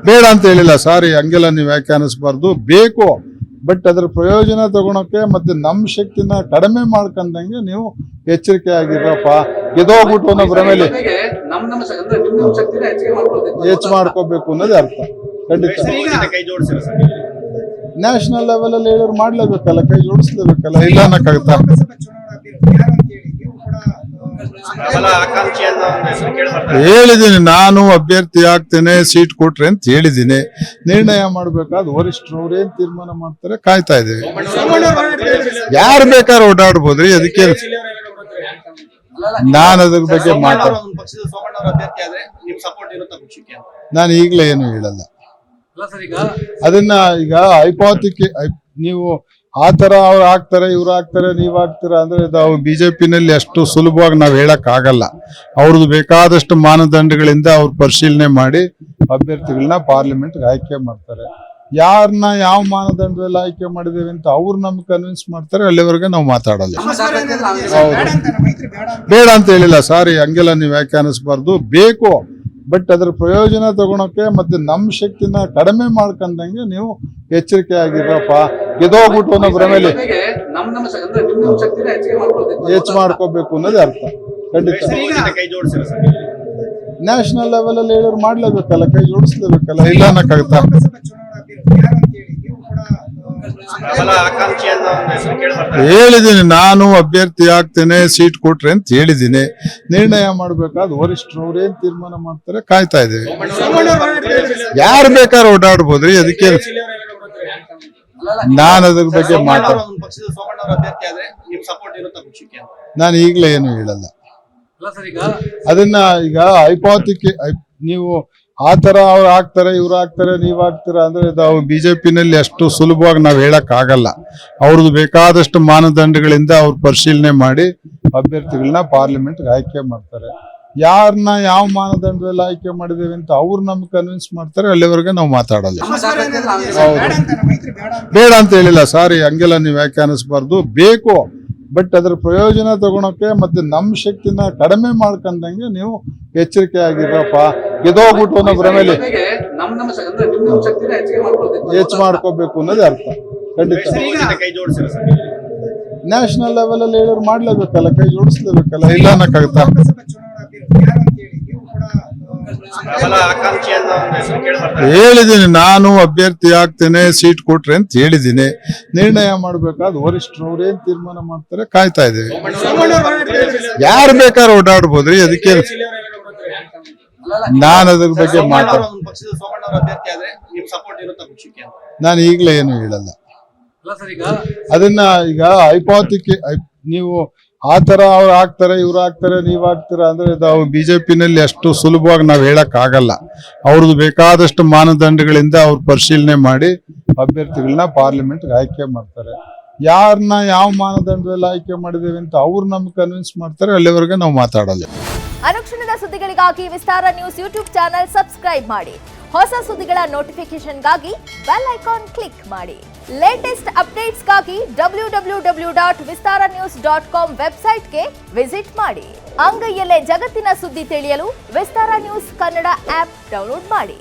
ಬೇಡ ಅಂತ ಹೇಳಿಲ್ಲ ಸಾರಿ, ಹಂಗೆಲ್ಲ ನೀವು ವ್ಯಾಖ್ಯಾನಿಸಬಾರ್ದು. ಬೇಕು, ಬಟ್ ಅದ್ರ ಪ್ರಯೋಜನ ತಗೊಳಕ್ಕೆ ಮತ್ತೆ ನಮ್ಮ ಶಕ್ತಿನ ಕಡಿಮೆ ಮಾಡ್ಕೊಂಡಂಗೆ ನೀವು ಎಚ್ಚರಿಕೆ ಆಗಿರಪ್ಪ. ಗೆದೋಗ್ಬಿಟ್ಟು ಅನ್ನೋ ಭ್ರಮೇಲಿ ಹೆಚ್ಚು ಮಾಡ್ಕೋಬೇಕು ಅನ್ನೋದೇ ಅರ್ಥ. ಖಂಡಿತ ನ್ಯಾಷನಲ್ ಲೆವೆಲ್ ಅಲ್ಲಿ ಹೇಳಿದ್ರು ಮಾಡ್ಲೇಬೇಕಲ್ಲ, ಕೈ ಜೋಡಿಸ್ಲೇಬೇಕಲ್ಲ, ಇಲ್ಲ ಅನ್ನಕ್ಕಾಗತ್ತಾ? ಹೇಳಿದ್ದೀನಿ, ನಾನು ಅಭ್ಯರ್ಥಿ ಆಗ್ತೇನೆ, ಸೀಟ್ ಕೊಟ್ರೆ ಅಂತ ಹೇಳಿದ್ದೀನಿ. ನಿರ್ಣಯ ಮಾಡ್ಬೇಕಾದ್ ವರಿಷ್ಠರು ಅವ್ರು ಏನ್ ತೀರ್ಮಾನ ಮಾಡ್ತಾರೆ ಕಾಯ್ತಾ ಇದ್ದೀವಿ. ಯಾರು ಬೇಕಾದ್ರೂ ಓಡಾಡ್ಬೋದ್ರಿ, ಅದಕ್ಕೆ ನಾನು ಅದ್ರ ಬಗ್ಗೆ ನಾನು ಈಗಲೇ ಏನು ಹೇಳಲ್ಲ. ಅದನ್ನ ಈಗ ಐಪಾತಿಕೆ ನೀವು ಆತರ ಅವ್ರು ಆಗ್ತಾರೆ, ಇವ್ರು ಆಗ್ತಾರೆ, ನೀವ್ ಆಗ್ತೀರಾ ಅಂದ್ರೆ ನಾವು ಬಿಜೆಪಿನಲ್ಲಿ ಅಷ್ಟು ಸುಲಭವಾಗಿ ನಾವ್ ಹೇಳಕ್ ಆಗಲ್ಲ. ಅವ್ರದ್ದು ಬೇಕಾದಷ್ಟು ಮಾನದಂಡಗಳಿಂದ ಅವ್ರು ಪರಿಶೀಲನೆ ಮಾಡಿ ಅಭ್ಯರ್ಥಿಗಳನ್ನ ಪಾರ್ಲಿಮೆಂಟ್ ಆಯ್ಕೆ ಮಾಡ್ತಾರೆ. ಯಾರನ್ನ ಯಾವ ಮಾನದಂಡದಲ್ಲಿ ಆಯ್ಕೆ ಮಾಡಿದೇವೆ ಅಂತ ಅವ್ರು ನಮ್ಗೆ ಕನ್ವಿನ್ಸ್ ಮಾಡ್ತಾರೆ, ಅಲ್ಲಿವರೆಗೆ ನಾವು ಮಾತಾಡಲ್ಲ. ಬೇಡ ಅಂತ ಹೇಳಿಲ್ಲ ಸಾರಿ, ಹಂಗೆಲ್ಲ ನೀವು ವ್ಯಾಖ್ಯಾನಿಸಬಾರ್ದು. ಬೇಕು, ಬಟ್ ಅದ್ರ ಪ್ರಯೋಜನ ತಗೊಳಕ್ಕೆ ಮತ್ತೆ ನಮ್ಮ ಶಕ್ತಿನ ಕಡಿಮೆ ಮಾಡ್ಕೊಂಡಂಗೆ ನೀವು ಎಚ್ಚರಿಕೆ ಆಗಿರಪ್ಪ. ಗೆದೋಗ್ಬಿಟ್ಟು ಅನ್ನೋ ಭ್ರಮೇಲಿ ಹೆಚ್ಚು ಮಾಡ್ಕೋಬೇಕು ಅನ್ನೋದೇ ಅರ್ಥ. ಖಂಡಿತ ನ್ಯಾಷನಲ್ ಲೆವೆಲ್ ಅಲ್ಲಿ ಹೇಳಿದ್ರು ಮಾಡ್ಲೇಬೇಕಲ್ಲ, ಕೈ ಜೋಡಿಸ್ಲೇಬೇಕಲ್ಲ, ಇಲ್ಲ ಅನ್ನಕ್ಕಾಗತ್ತಾ? ಹೇಳಿದ್ದೀನಿ, ನಾನು ಅಭ್ಯರ್ಥಿ ಆಗ್ತೇನೆ, ಸೀಟ್ ಕೊಟ್ರೆ ಅಂತ ಹೇಳಿದ್ದೀನಿ. ನಿರ್ಣಯ ಮಾಡ್ಬೇಕಾದ್ ವರಿಷ್ಠರು ಅವ್ರು ಏನ್ ತೀರ್ಮಾನ ಮಾಡ್ತಾರೆ ಕಾಯ್ತಾ ಇದ್ದೀವಿ. ಯಾರು ಬೇಕಾದ್ರೂ ಓಡಾಡ್ಬೋದ್ರಿ, ಅದಕ್ಕೆ ನಾನು ಅದ್ರ ಬಗ್ಗೆ ನಾನು ಈಗಲೇ ಏನು ಹೇಳಲ್ಲ. ಅದನ್ನ ಈಗ ಐಪಾತಿಕೆ ನೀವು ಆತರ ಅವ್ರು ಆಗ್ತಾರೆ, ಇವ್ರು ಆಗ್ತಾರೆ, ನೀವ್ ಆಗ್ತೀರಾ ಅಂದ್ರೆ ನಾವು ಬಿಜೆಪಿನಲ್ಲಿ ಅಷ್ಟು ಸುಲಭವಾಗಿ ನಾವ್ ಹೇಳಕ್ ಆಗಲ್ಲ. ಅವ್ರದ್ದು ಬೇಕಾದಷ್ಟು ಮಾನದಂಡಗಳಿಂದ ಅವ್ರು ಪರಿಶೀಲನೆ ಮಾಡಿ ಅಭ್ಯರ್ಥಿಗಳನ್ನ ಪಾರ್ಲಿಮೆಂಟ್ ಆಯ್ಕೆ ಮಾಡ್ತಾರೆ. ಯಾರನ್ನ ಯಾವ ಮಾನದಂಡದಲ್ಲಿ ಆಯ್ಕೆ ಮಾಡಿದೇವೆ ಅಂತ ಅವ್ರು ನಮ್ಗೆ ಕನ್ವಿನ್ಸ್ ಮಾಡ್ತಾರೆ, ಅಲ್ಲಿವರೆಗೆ ನಾವು ಮಾತಾಡಲ್ಲ. ಬೇಡ ಅಂತ ಹೇಳಿಲ್ಲ ಸಾರಿ, ಹಂಗೆಲ್ಲ ನೀವು ವ್ಯಾಖ್ಯಾನಿಸಬಾರ್ದು. ಬೇಕು, ಬಟ್ ಅದ್ರ ಪ್ರಯೋಜನ ತಗೊಳಕ್ಕೆ ಮತ್ತೆ ನಮ್ಮ ಶಕ್ತಿನ ಕಡಿಮೆ ಮಾಡ್ಕೊಂಡಂಗೆ ನೀವು ಎಚ್ಚರಿಕೆ ಆಗಿರಪ್ಪ. ಗೆದೋಗ್ಬಿಟ್ಟು ಅನ್ನೋ ಭ್ರಮೇಲಿ ಹೆಚ್ಚು ಮಾಡ್ಕೋಬೇಕು ಅನ್ನೋದೇ ಅರ್ಥ. ಖಂಡಿತ ನ್ಯಾಷನಲ್ ಲೆವೆಲ್ ಅಲ್ಲಿ ಹೇಳಿದ್ರು ಮಾಡ್ಲೇಬೇಕಲ್ಲ, ಕೈ ಜೋಡಿಸ್ಲೇಬೇಕಲ್ಲ, ಇಲ್ಲ ಅನ್ನಕ್ಕಾಗತ್ತಾ? ಹೇಳಿದ್ದೀನಿ, ನಾನು ಅಭ್ಯರ್ಥಿ ಆಗ್ತೇನೆ, ಸೀಟ್ ಕೊಟ್ರೆ ಅಂತ ಹೇಳಿದ್ದೀನಿ. ನಿರ್ಣಯ ಮಾಡ್ಬೇಕಾದ್ ವರಿಷ್ಠರು ಅವ್ರು ಏನ್ ತೀರ್ಮಾನ ಮಾಡ್ತಾರೆ ಕಾಯ್ತಾ ಇದ್ದೀವಿ. ಯಾರು ಬೇಕಾದ್ರೂ ಓಡಾಡ್ಬೋದ್ರಿ, ಅದಕ್ಕೆ ನಾನು ಅದ್ರ ಬಗ್ಗೆ ನಾನು ಈಗಲೇ ಏನು ಹೇಳಲ್ಲ. ಅದನ್ನ ಈಗ ಐಪಾತಿಕೆ ನೀವು ಆತರ ಅವ್ರು ಆಗ್ತಾರೆ, ಇವ್ರು ಆಗ್ತಾರೆ, ನೀವ್ ಆಗ್ತೀರಾ ಅಂದ್ರೆ ನಾವು ಬಿಜೆಪಿನಲ್ಲಿ ಅಷ್ಟು ಸುಲಭವಾಗಿ ನಾವ್ ಹೇಳಕ್ ಆಗಲ್ಲ. ಅವ್ರದ್ದು ಬೇಕಾದಷ್ಟು ಮಾನದಂಡಗಳಿಂದ ಅವ್ರು ಪರಿಶೀಲನೆ ಮಾಡಿ ಅಭ್ಯರ್ಥಿಗಳನ್ನ ಪಾರ್ಲಿಮೆಂಟ್ ಆಯ್ಕೆ ಮಾಡ್ತಾರೆ. ಯಾರನ್ನ ಯಾವ ಮಾನದಂಡದಲ್ಲಿ ಆಯ್ಕೆ ಮಾಡಿದೇವೆ ಅಂತ ಅವ್ರು ನಮ್ಗೆ ಕನ್ವಿನ್ಸ್ ಮಾಡ್ತಾರೆ, ಅಲ್ಲಿವರೆಗೆ ನಾವು ಮಾತಾಡಲ್ಲ. ಅನುಕ್ಷಣದ ಸುದ್ದಿಗಳಿಗಾಗಿ ವಿಸ್ತಾರ ನ್ಯೂಸ್ ಯೂಟ್ಯೂಬ್ ಚಾನೆಲ್ ಸಬ್ಸ್ಕ್ರೈಬ್ ಮಾಡಿ. ಹೊಸ ಸುದ್ದಿಗಳ ನೋಟಿಫಿಕೇಶನ್ಗಾಗಿ ಬೆಲ್ ಐಕಾನ್ ಕ್ಲಿಕ್ ಮಾಡಿ. ಲೇಟೆಸ್ಟ್ ಅಪ್ಡೇಟ್ಸ್ಗಾಗಿ www.vistaranews.com ವೆಬ್ಸೈಟ್ಗೆ ವಿಸಿಟ್ ಮಾಡಿ. ಅಂಗೈಯಲ್ಲೇ ಜಗತ್ತಿನ ಸುದ್ದಿ ತಿಳಿಯಲು ವಿಸ್ತಾರ ನ್ಯೂಸ್ ಕನ್ನಡ ಆಪ್ ಡೌನ್ಲೋಡ್ ಮಾಡಿ.